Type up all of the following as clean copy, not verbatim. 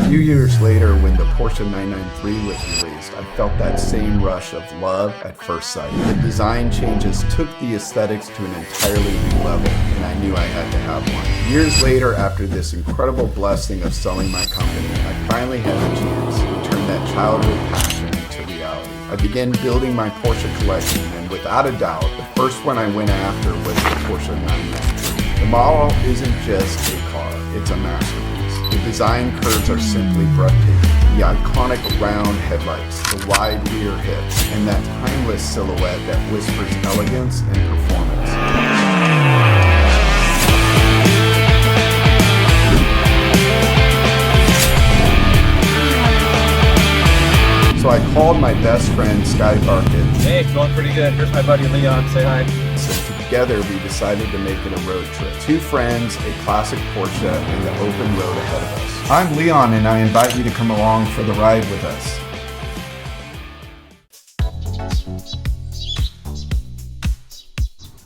few years later, when the Porsche 993 was released, I felt that same rush of love at first sight. The design changes took the aesthetics to an entirely new level, and I knew I had to have one. Years later, after this incredible blessing of selling my company, I finally had the chance to turn that childhood passion into reality. I began building my Porsche collection, and without a doubt, the first one I went after was the Porsche 993. The model isn't just a car, it's a masterpiece. The design curves are simply breathtaking. The iconic round headlights, the wide rear hips, and that timeless silhouette that whispers elegance and performance. So I called my best friend, Skye and I. Hey, it's going pretty good. Here's my buddy Leon. Say hi. So together we decided to make it a road trip. Two friends, a classic Porsche, and the open road ahead of us. I'm Leon, and I invite you to come along for the ride with us.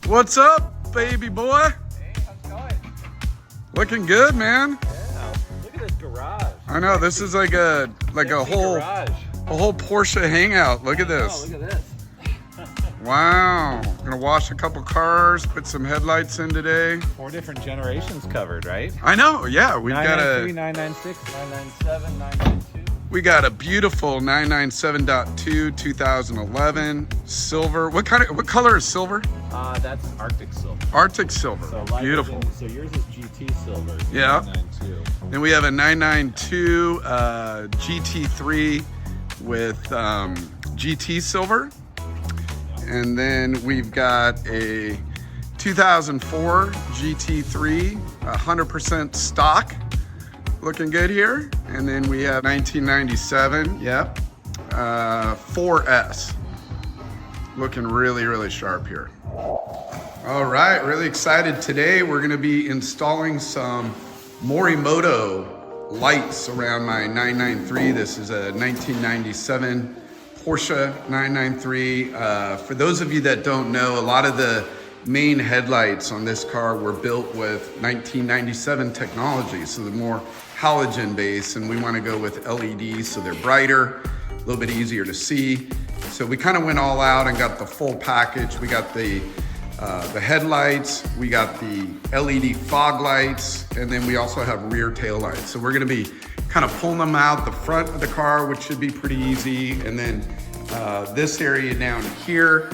What's up, baby boy? Hey, how's it going? Looking good, man. Yeah, look at this garage. I know, this is like a whole garage. Porsche hangout. Look at this. Oh, look at this. Wow. Gonna wash a couple cars, put some headlights in today. 4 different generations covered, right? I know, yeah. We've got 993, 996, 997, 992. we got a beautiful 997.2 2011 silver. What color is silver? That's Arctic silver. Arctic silver. So light Beautiful. So yours is GT silver. Yeah. 992. Then we have a 992 GT3 with GT silver. And then we've got a 2004 GT3, 100% stock, looking good here. And then we have 1997, yep, 4S, looking really, really sharp here. All right, really excited. Today we're gonna be installing some Morimoto lights around my 993. This is a 1997 Porsche 993. For those of you that don't know, a lot of the main headlights on this car were built with 1997 technology, so they're more halogen based, and we want to go with LEDs so they're brighter, a little bit easier to see. So we kind of went all out and got the full package. We got the headlights, we got the LED fog lights, and then we also have rear tail lights. So we're gonna be kind of pulling them out the front of the car, which should be pretty easy. And then this area down here,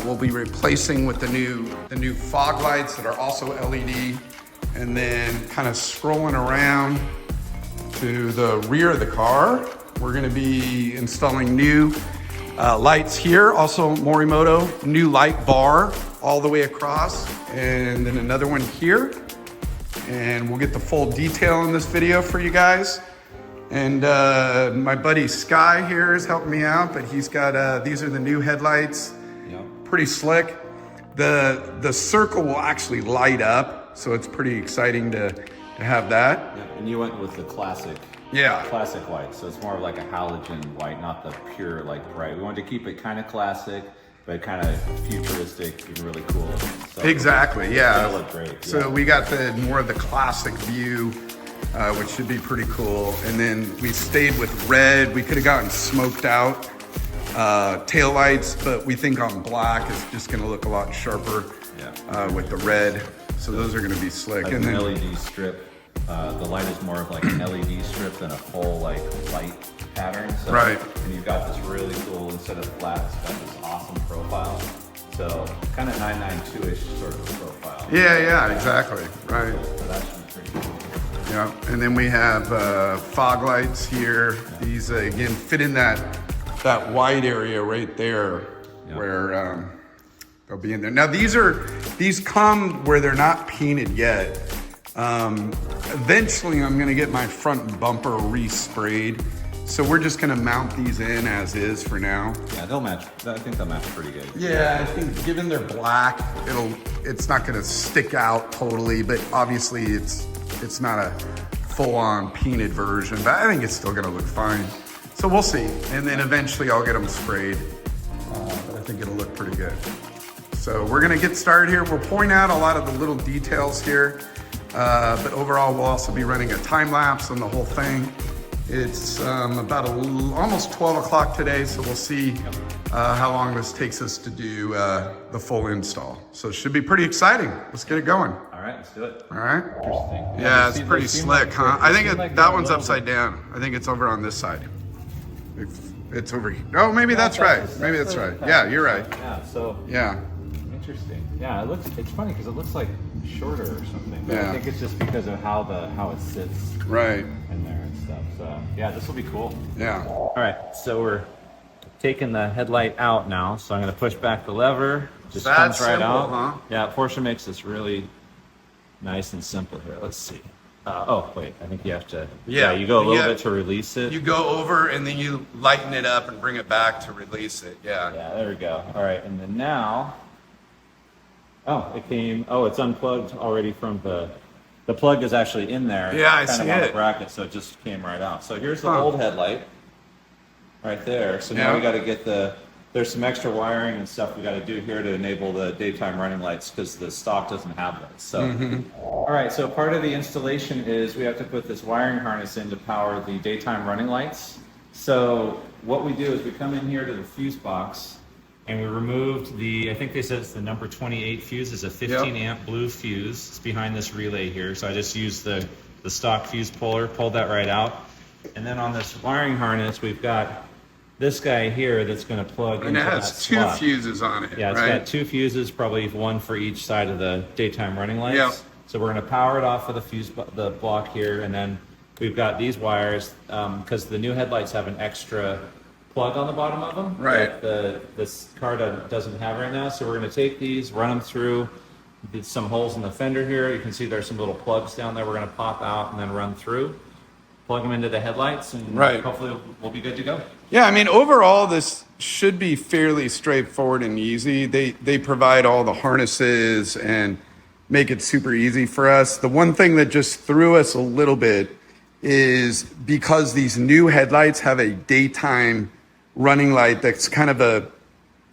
we'll be replacing with the new fog lights that are also LED. And then kind of scrolling around to the rear of the car, we're gonna be installing new lights here. Also Morimoto, new light bar all the way across. And then another one here. And we'll get the full detail in this video for you guys. And my buddy Skye here is helping me out, but he's got, these are the new headlights. Yep. Pretty slick. The circle will actually light up, so it's pretty exciting to have that. Yep, and you went with the classic. Yeah. Classic white, so it's more of like a halogen white, not the pure like bright. We wanted to keep it kind of classic, but kind of futuristic and really cool. So Exactly, yeah. it'll look great. So yeah. we got the more of the classic view, which should be pretty cool. And then we stayed with red. We could have gotten smoked out tail lights, but we think on black is just gonna look a lot sharper with the red. So those are gonna be slick. Like and an then LED strip. The light is more of like an LED strip than a full like light pattern. So, Right. And you've got this really cool, instead of flat, it's got this awesome profile. So kind of 992-ish sort of profile. yeah, exactly, right. So that should be pretty cool. Yeah, and then we have fog lights here. These again fit in that wide area right there where they'll be in there. Now these come where they're not painted yet. Eventually I'm gonna get my front bumper resprayed. So we're just gonna mount these in as is for now. Yeah, they'll match. I think they'll match pretty good. Yeah, I think given they're black, it's not gonna stick out totally, but obviously it's not a full-on painted version, but I think it's still gonna look fine. So we'll see, and then eventually I'll get them sprayed, but I think it'll look pretty good. So we're gonna get started here. We'll point out a lot of the little details here, but overall we'll also be running a time lapse on the whole thing. It's about almost 12 o'clock today, so we'll see how long this takes us to do the full install. So it should be pretty exciting. Let's get it going. All right, let's do it. All right. Interesting. Yeah, they it's seem- pretty they seem slick, like huh? they I think seem like that they're one's a little upside down. I think it's over on this side. It's over here. Oh, maybe that's right. Maybe that's right. Yeah, you're right. Yeah, so Yeah. interesting. Yeah, it's funny because it looks like shorter or something. But Yeah. I think it's just because of how it sits Right. in there and stuff. So yeah, this will be cool. Yeah. All right, so we're taking the headlight out now. So I'm going to push back the lever. Just That comes right simple, out. huh? Yeah, Porsche makes this really nice and simple here. Let's see. Oh wait, I think you have to. Yeah, you go a little yeah. bit to release it. You go over and then you lighten it up and bring it back to release it. Yeah. Yeah, there we go. All right, and then now. Oh, it came. Oh, it's unplugged already from the plug is actually in there. Yeah, I kind see of on it. the bracket, so it just came right out. So here's the Huh. old headlight, right there. So now Yeah. we got to get there's some extra wiring and stuff we got to do here to enable the daytime running lights because the stock doesn't have those. So, all right. So part of the installation is we have to put this wiring harness in to power the daytime running lights. So what we do is we come in here to the fuse box. And we removed I think they said it's the number 28 fuse. It's a 15 amp blue fuse. It's behind this relay here. So I just used the stock fuse puller, pulled that right out. And then on this wiring harness, we've got this guy here that's going to plug And into it that has two slot. fuses on it, Yeah, it's right? got two fuses, probably one for each side of the daytime running lights. Yep. So we're going to power it off of the block here, and then we've got these wires because the new headlights have an extra plug on the bottom of them Right. that this car doesn't have right now. So we're going to take these, run them through some holes in the fender here. You can see there's some little plugs down there. We're going to pop out and then run through, plug them into the headlights, and Right. hopefully we'll be good to go. Yeah, I mean, overall, this should be fairly straightforward and easy. They provide all the harnesses and make it super easy for us. The one thing that just threw us a little bit is because these new headlights have a daytime running light that's kind of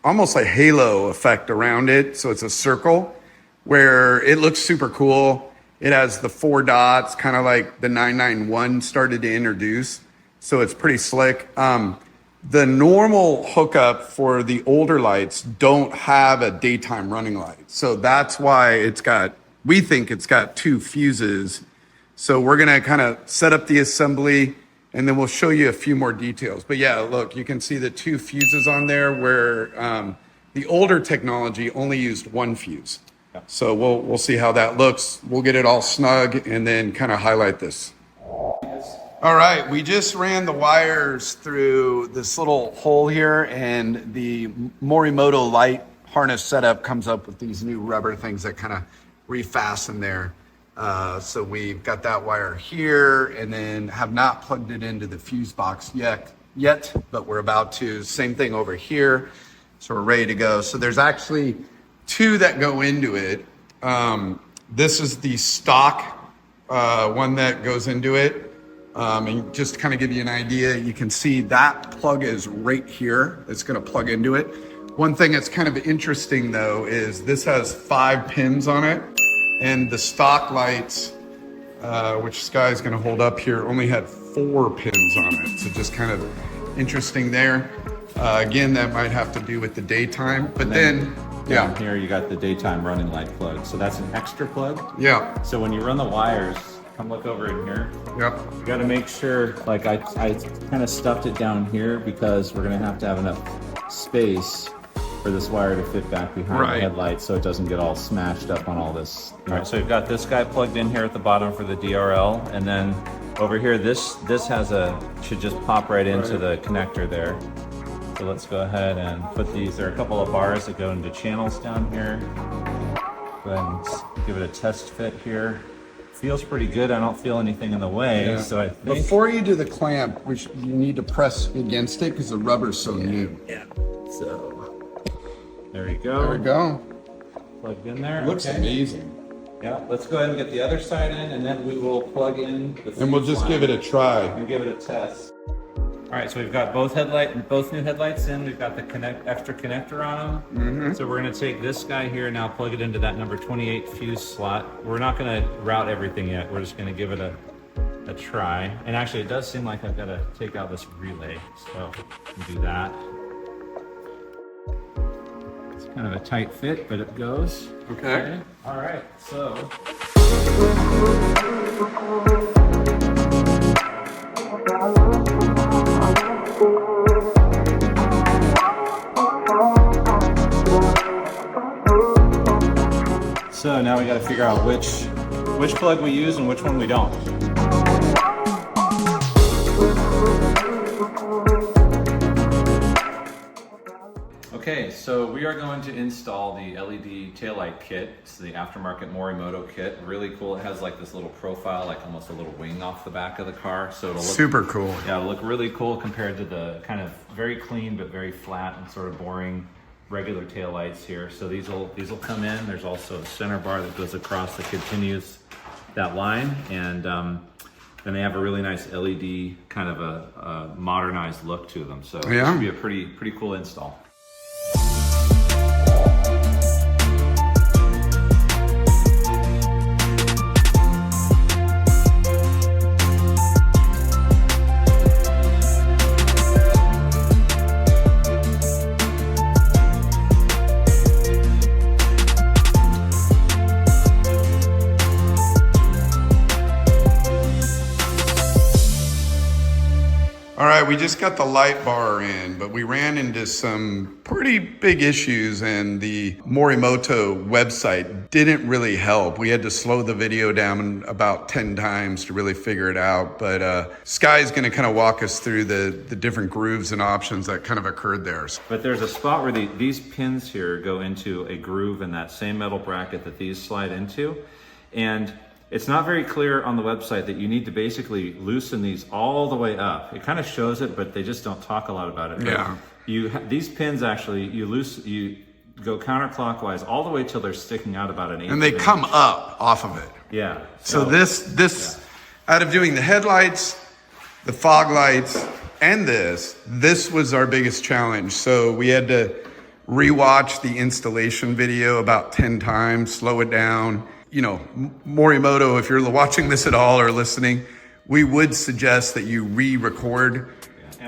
almost like halo effect around it. So it's a circle where it looks super cool. It has the 4 dots, kind of like the 991 started to introduce. So it's pretty slick. The normal hookup for the older lights don't have a daytime running light. So that's why we think it's got 2 fuses. So we're gonna kind of set up the assembly and then we'll show you a few more details. But yeah, look, you can see the 2 fuses on there where the older technology only used 1 fuse. So we'll see how that looks. We'll get it all snug and then kind of highlight this. All right, we just ran the wires through this little hole here, and the Morimoto light harness setup comes up with these new rubber things that kind of refasten there. So we've got that wire here, and then have not plugged it into the fuse box yet, but we're about to. Same thing over here. So we're ready to go. So there's actually 2 that go into it. This is the stock one that goes into it. And just to kind of give you an idea, you can see that plug is right here. It's going to plug into it. One thing that's kind of interesting though is this has 5 pins on it, and the stock lights, which Skye's going to hold up here, only had 4 pins on it. So just kind of interesting there. Again, that might have to do with the daytime, but then Down here you got the daytime running light plug. So that's an extra plug. Yeah. So when you run the wires, come look over in here. Yep. You got to make sure, like I kind of stuffed it down here because we're going to have enough space for this wire to fit back behind Right. the headlight so it doesn't get all smashed up on all this. All right, so we've got this guy plugged in here at the bottom for the DRL, and then over here, this should just pop right into the connector there. So let's go ahead and put these. There are a couple of bars that go into channels down here. Go ahead and give it a test fit here. Feels pretty good. I don't feel anything in the way, Yeah. so I think. Before you do the clamp, you need to press against it because the rubber's so new. Yeah. So there you go. There we go. Plugged in there. Looks okay. amazing. Yeah. Let's go ahead and get the other side in, and then we will plug in the. And we'll fuse just line give it a try. and give it a test. All right, so we've got both new headlights in. We've got the extra connector on them. So we're going to take this guy here now, plug it into that number 28 fuse slot. We're not going to route everything yet. We're just going to give it a try. And actually it does seem like I've got to take out this relay, so we'll do that. It's kind of a tight fit, but it goes. Okay. All right, so. So now we got to figure out which plug we use and which one we don't. Okay, so we are going to install the LED taillight kit. It's the aftermarket Morimoto kit. Really cool. It has like this little profile, like almost a little wing off the back of the car. So it'll look Super cool. Yeah, it'll look really cool compared to the kind of very clean but very flat and sort of boring regular taillights here. So these will come in. There's also a center bar that goes across that continues that line, and then they have a really nice LED kind of a modernized look to them. So Yeah. it should be a pretty cool install. All right, we just got the light bar in, but we ran into some pretty big issues, and the Morimoto website didn't really help. We had to slow the video down about 10 times to really figure it out. But Skye's gonna kind of walk us through the different grooves and options that kind of occurred there. But there's a spot where these pins here go into a groove in that same metal bracket that these slide into. And it's not very clear on the website that you need to basically loosen these all the way up. It kind of shows it, but they just don't talk a lot about it. Yeah. These pins actually, you go counterclockwise all the way till they're sticking out about an 1/8 And they of an come inch. up off of it. Yeah. So this out of doing the headlights, the fog lights, and this was our biggest challenge. So we had to rewatch the installation video about 10 times, slow it down. You know, Morimoto, if you're watching this at all or listening, we would suggest that you re-record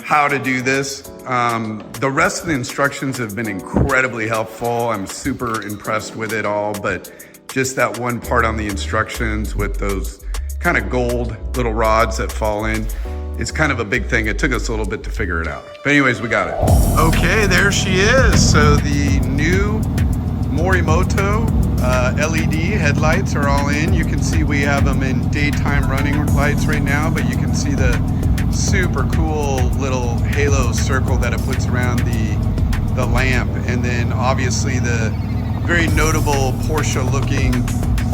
how to do this. The rest of the instructions have been incredibly helpful. I'm super impressed with it all, but just that one part on the instructions with those kind of gold little rods that fall in, it's kind of a big thing. It took us a little bit to figure it out. But anyways, we got it. Okay, there she is. So the new Morimoto LED headlights are all in. You can see we have them in daytime running lights right now, but you can see the super cool little halo circle that it puts around the lamp. And then obviously the very notable Porsche looking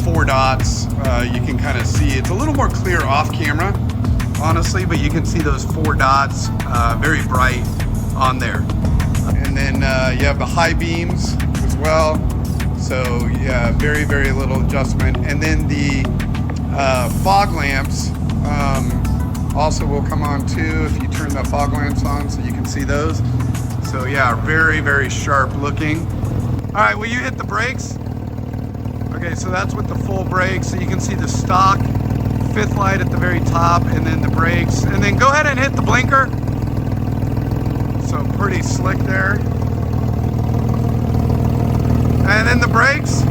4 dots. You can kind of see it's a little more clear off camera, honestly, but you can see those 4 dots very bright on there. And then you have the high beams as well. So yeah, very, very little adjustment. And then the fog lamps also will come on too if you turn the fog lamps on, so you can see those. So yeah, very, very sharp looking. All right, will you hit the brakes? Okay, so that's with the full brakes. So you can see the stock 5th light at the very top, and then the brakes. And then go ahead and hit the blinker. So pretty slick there. And then the brakes.